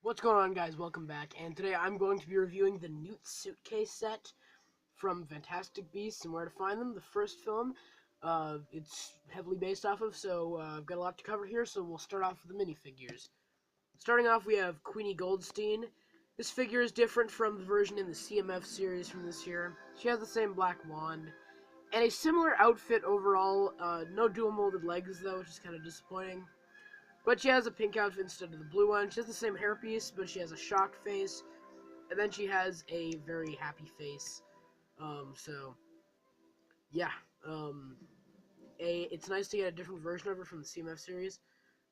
What's going on, guys? Welcome back, and today I'm going to be reviewing the Newt suitcase set from Fantastic Beasts and Where to Find Them, the first film. It's heavily based off of, so I've got a lot to cover here, so we'll start off with the minifigures. Starting off, we have Queenie Goldstein. This figure is different from the version in the CMF series from this year. She has the same black wand, and a similar outfit overall. No dual molded legs, though, which is kind of disappointing. But she has a pink outfit instead of the blue one. She has the same hairpiece, but she has a shocked face. And then she has a very happy face. So, yeah. It's nice to get a different version of her from the CMF series.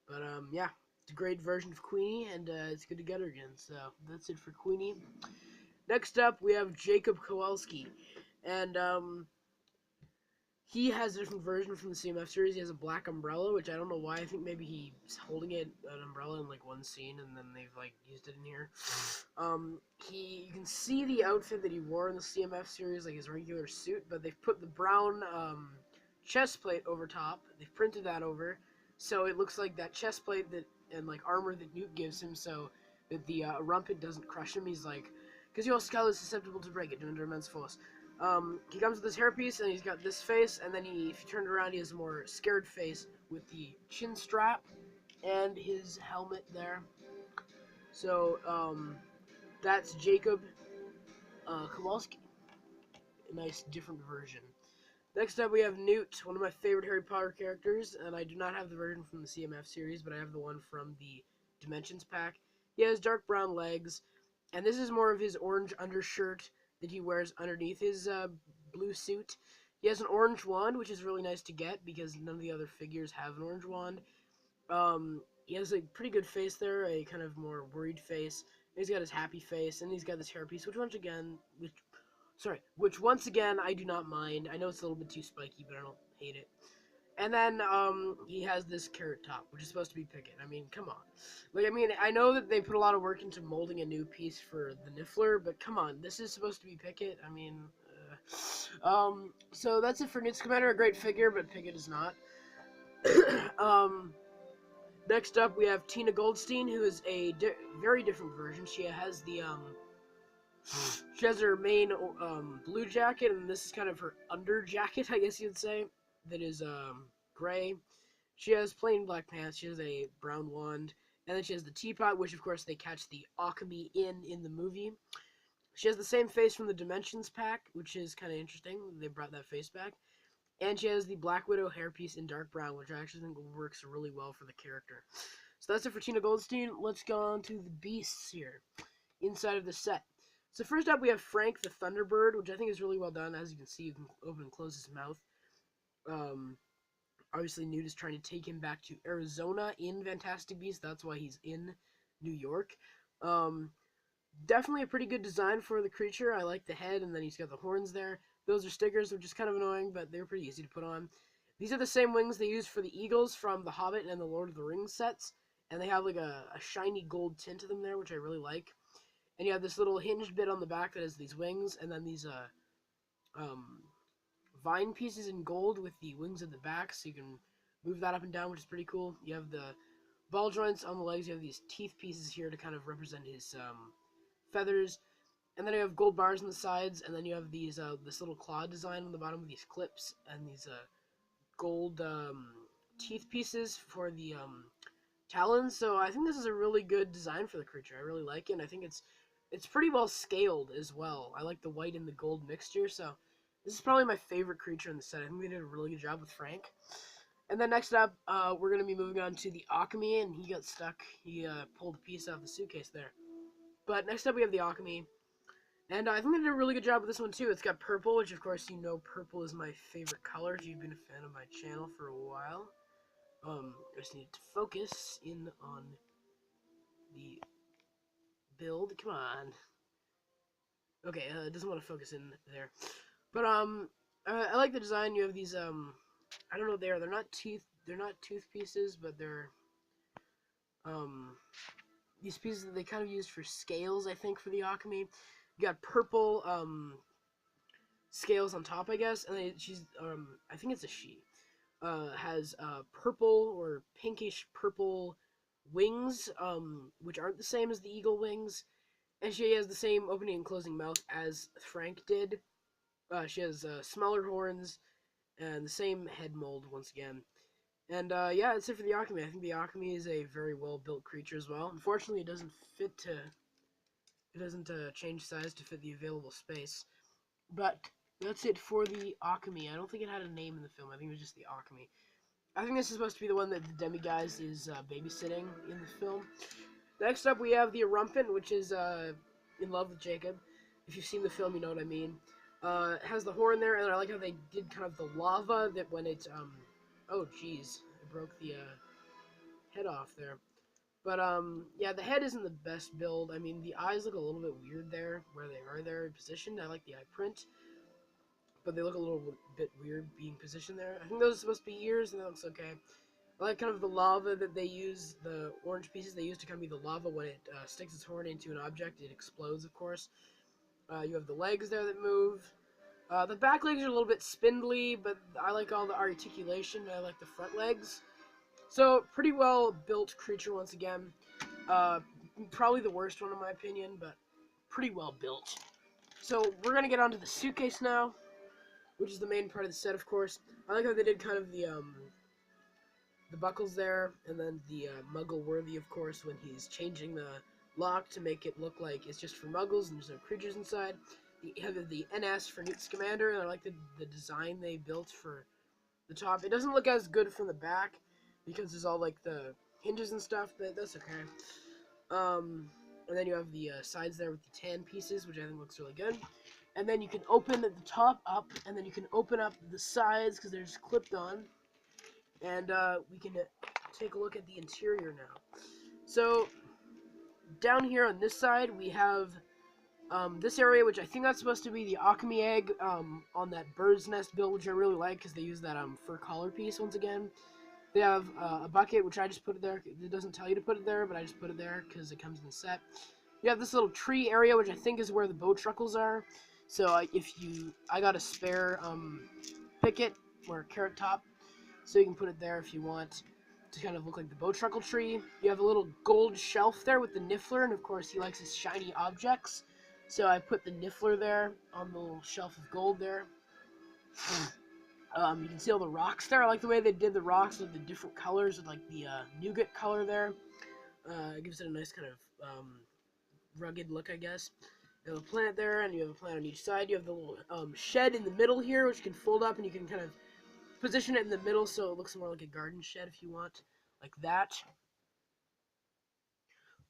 But, yeah. It's a great version of Queenie, and it's good to get her again. So, that's it for Queenie. Next up, we have Jacob Kowalski. And, he has a different version from the CMF series. He has a black umbrella, which I don't know why. I think maybe he's holding an umbrella in like one scene, and then they've like used it in here. You can see the outfit that he wore in the CMF series, like his regular suit, but they've put the brown chest plate over top. They've printed that over, so it looks like that chest plate that and like armor that Newt gives him, so that the rumpet doesn't crush him. He's like, because your skull is susceptible to break it under immense force. He comes with this hairpiece, and he's got this face, and then if you turn it around, he has a more scared face with the chin strap and his helmet there. So, that's Jacob Kowalski. A nice, different version. Next up, we have Newt, one of my favorite Harry Potter characters, and I do not have the version from the CMF series, but I have the one from the Dimensions pack. He has dark brown legs, and this is more of his orange undershirt that he wears underneath his blue suit. He has an orange wand, which is really nice to get because none of the other figures have an orange wand. He has a pretty good face there, a kind of more worried face. He's got his happy face, and he's got this hairpiece, which once again I do not mind. I know it's a little bit too spiky, but I don't hate it. And then, he has this carrot top, which is supposed to be Pickett. I mean, come on. Like, I mean, I know that they put a lot of work into molding a new piece for the Niffler, but come on, this is supposed to be Pickett. I mean, so that's it for Newt Scamander, a great figure, but Pickett is not. Next up, we have Tina Goldstein, who is a very different version. She has she has her main, blue jacket, and this is kind of her under jacket, I guess you'd say. That is gray. She has plain black pants. She has a brown wand, and then she has the teapot, which of course they catch the alchemy in the movie. She has the same face from the Dimensions pack, which is kind of interesting. They brought that face back, and she has the Black Widow hairpiece in dark brown, which I actually think works really well for the character. So that's it for Tina Goldstein. Let's go on to the beasts here inside of the set. So first up, we have Frank the Thunderbird, which I think is really well done. As you can see, you can open and close his mouth. Obviously Newt is trying to take him back to Arizona in Fantastic Beasts. That's why he's in New York. Definitely a pretty good design for the creature. I like the head, and then he's got the horns there. Those are stickers, which is kind of annoying, but they're pretty easy to put on. These are the same wings they used for the eagles from The Hobbit and the Lord of the Rings sets, and they have like a shiny gold tint to them there, which I really like. And you have this little hinged bit on the back that has these wings, and then these vine pieces in gold with the wings at the back, so you can move that up and down, which is pretty cool. You have the ball joints on the legs. You have these teeth pieces here to kind of represent his feathers, and then you have gold bars on the sides, and then you have these this little claw design on the bottom with these clips and these gold teeth pieces for the talons. So I think this is a really good design for the creature. I really like it, and I think it's pretty well scaled as well. I like the white and the gold mixture, so this is probably my favorite creature in the set. I think they did a really good job with Frank. And then next up, we're going to be moving on to the Alchemy, and he got stuck. He pulled a piece out of the suitcase there. But next up, we have the Alchemy. And I think they did a really good job with this one, too. It's got purple, which, of course, you know purple is my favorite color if you've been a fan of my channel for a while. I just need to focus in on the build. Come on. Okay, it doesn't want to focus in there. But, I like the design. You have these, I don't know what they are. They're not tooth pieces, but they're, these pieces that they kind of used for scales, I think, for the Alchemy. You got purple, scales on top, I guess, and then she's, I think it's a she, has, purple or pinkish purple wings, which aren't the same as the eagle wings, and she has the same opening and closing mouth as Frank did. She has smaller horns and the same head mold once again. And yeah, that's it for the Akami. I think the Akami is a very well built creature as well. Unfortunately, it doesn't change size to fit the available space. But that's it for the Akami. I don't think it had a name in the film. I think it was just the Akami. I think this is supposed to be the one that the demiguise is babysitting in the film. Next up, we have the Erumpent, which is in love with Jacob. If you've seen the film, you know what I mean. It has the horn there, and I like how they did kind of the lava that when it's oh jeez, I broke the head off there. But yeah, the head isn't the best build. I mean, the eyes look a little bit weird there, where they are there positioned. I like the eye print, but they look a little bit weird being positioned there. I think those are supposed to be ears, and that looks okay. I like kind of the lava that they use, the orange pieces they use to kind of be the lava when it sticks its horn into an object. It explodes, of course. You have the legs there that move. The back legs are a little bit spindly, but I like all the articulation. I like the front legs. So, pretty well built creature once again. Probably the worst one in my opinion, but pretty well built. So, we're going to get onto the suitcase now, which is the main part of the set, of course. I like how they did kind of the buckles there, and then the Muggle worthy, of course, when he's changing the lock to make it look like it's just for Muggles and there's no creatures inside. You have the NS for Newt Scamander, and I like the design they built for the top. It doesn't look as good from the back because there's all like the hinges and stuff, but that's okay. And then you have the sides there with the tan pieces, which I think looks really good. And then you can open the top up, and then you can open up the sides because they're just clipped on. And we can take a look at the interior now. So down here on this side, we have this area, which I think that's supposed to be the Akami egg on that bird's nest build, which I really like because they use that fur collar piece once again. They have a bucket, which I just put it there. It doesn't tell you to put it there, but I just put it there because it comes in the set. You have this little tree area, which I think is where the bow truckles are. So I got a spare picket or carrot top, so you can put it there if you want to kind of look like the bow truckle tree. You have a little gold shelf there with the Niffler, and of course he likes his shiny objects. So I put the Niffler there on the little shelf of gold there. You can see all the rocks there. I like the way they did the rocks with the different colors, with like the nougat color there. It gives it a nice kind of rugged look, I guess. You have a plant there, and you have a plant on each side. You have the little shed in the middle here, which can fold up, and you can kind of position it in the middle so it looks more like a garden shed if you want, like that.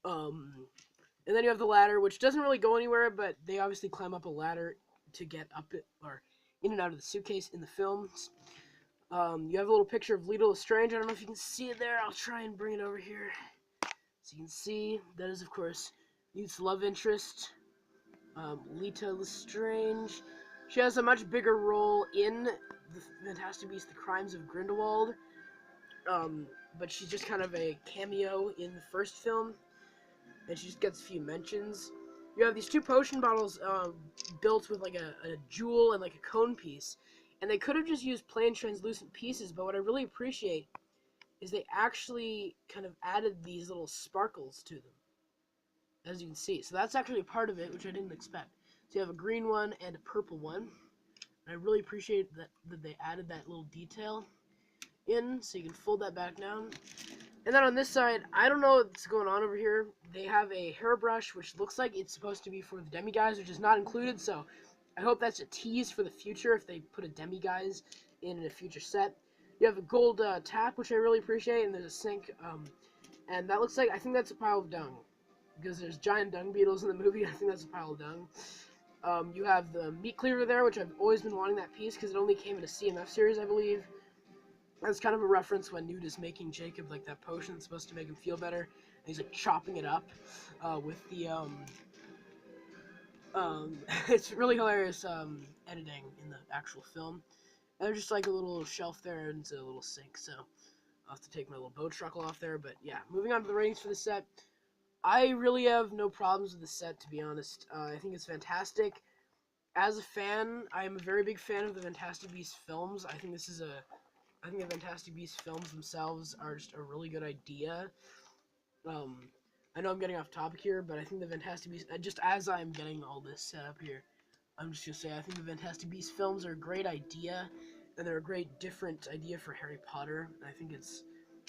And then you have the ladder, which doesn't really go anywhere, but they obviously climb up a ladder to get up it, or in and out of the suitcase in the films. You have a little picture of Lita Lestrange. I don't know if you can see it there. I'll try and bring it over here. So you can see, that is, of course, Newt's love interest, Lita Lestrange. She has a much bigger role in the Fantastic Beasts: The Crimes of Grindelwald, but she's just kind of a cameo in the first film, and she just gets a few mentions. You have these two potion bottles built with like a jewel and like a cone piece, and they could have just used plain translucent pieces, but what I really appreciate is they actually kind of added these little sparkles to them, as you can see. So that's actually a part of it, which I didn't expect. So you have a green one and a purple one. And I really appreciate that they added that little detail in, so you can fold that back down. And then on this side, I don't know what's going on over here. They have a hairbrush, which looks like it's supposed to be for the demiguise, which is not included, so I hope that's a tease for the future if they put a demiguise in a future set. You have a gold tap, which I really appreciate, and there's a sink, and that looks like, I think that's a pile of dung, because there's giant dung beetles in the movie. I think that's a pile of dung. You have the meat cleaver there, which I've always been wanting that piece, because it only came in a CMF series, I believe. That's kind of a reference when Newt is making Jacob like that potion that's supposed to make him feel better, and he's like chopping it up with the it's really hilarious editing in the actual film. And there's just like a little shelf there and it's a little sink, so I'll have to take my little bow truckle off there. But yeah, moving on to the ratings for the set. I really have no problems with the set, to be honest. I think it's fantastic. As a fan, I am a very big fan of the Fantastic Beasts films. I think the Fantastic Beasts films themselves are just a really good idea. I know I'm getting off topic here, but I think the Fantastic Beasts, just as I'm getting all this set up here, I'm just gonna say I think the Fantastic Beasts films are a great idea, and they're a great different idea for Harry Potter. I think it's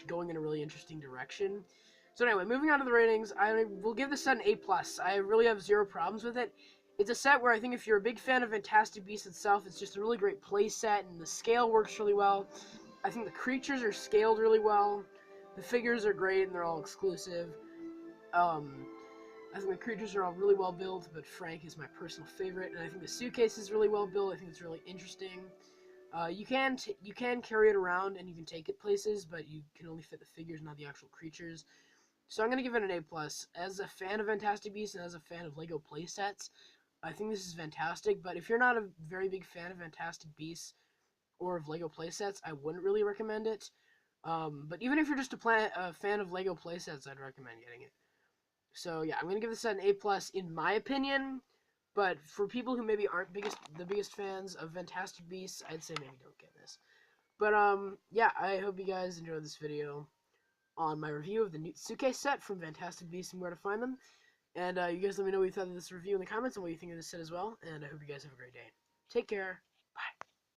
going in a really interesting direction. So anyway, moving on to the ratings, I will give this set an A+. I really have zero problems with it. It's a set where I think if you're a big fan of Fantastic Beasts itself, it's just a really great play set, and the scale works really well. I think the creatures are scaled really well. The figures are great, and they're all exclusive. I think the creatures are all really well built, but Frank is my personal favorite, and I think the suitcase is really well built. I think it's really interesting. You can carry it around and you can take it places, but you can only fit the figures, not the actual creatures. So I'm gonna give it an A+. As a fan of Fantastic Beasts and as a fan of Lego playsets, I think this is fantastic. But if you're not a very big fan of Fantastic Beasts or of Lego playsets, I wouldn't really recommend it. But even if you're just a fan of Lego playsets, I'd recommend getting it. So yeah, I'm gonna give this an A+ in my opinion. But for people who maybe aren't the biggest fans of Fantastic Beasts, I'd say maybe don't get this. But yeah, I hope you guys enjoyed this video on my review of the newt suitcase set from Fantastic Beasts and where to find them. And you guys let me know what you thought of this review in the comments and what you think of this set as well. And I hope you guys have a great day. Take care. Bye.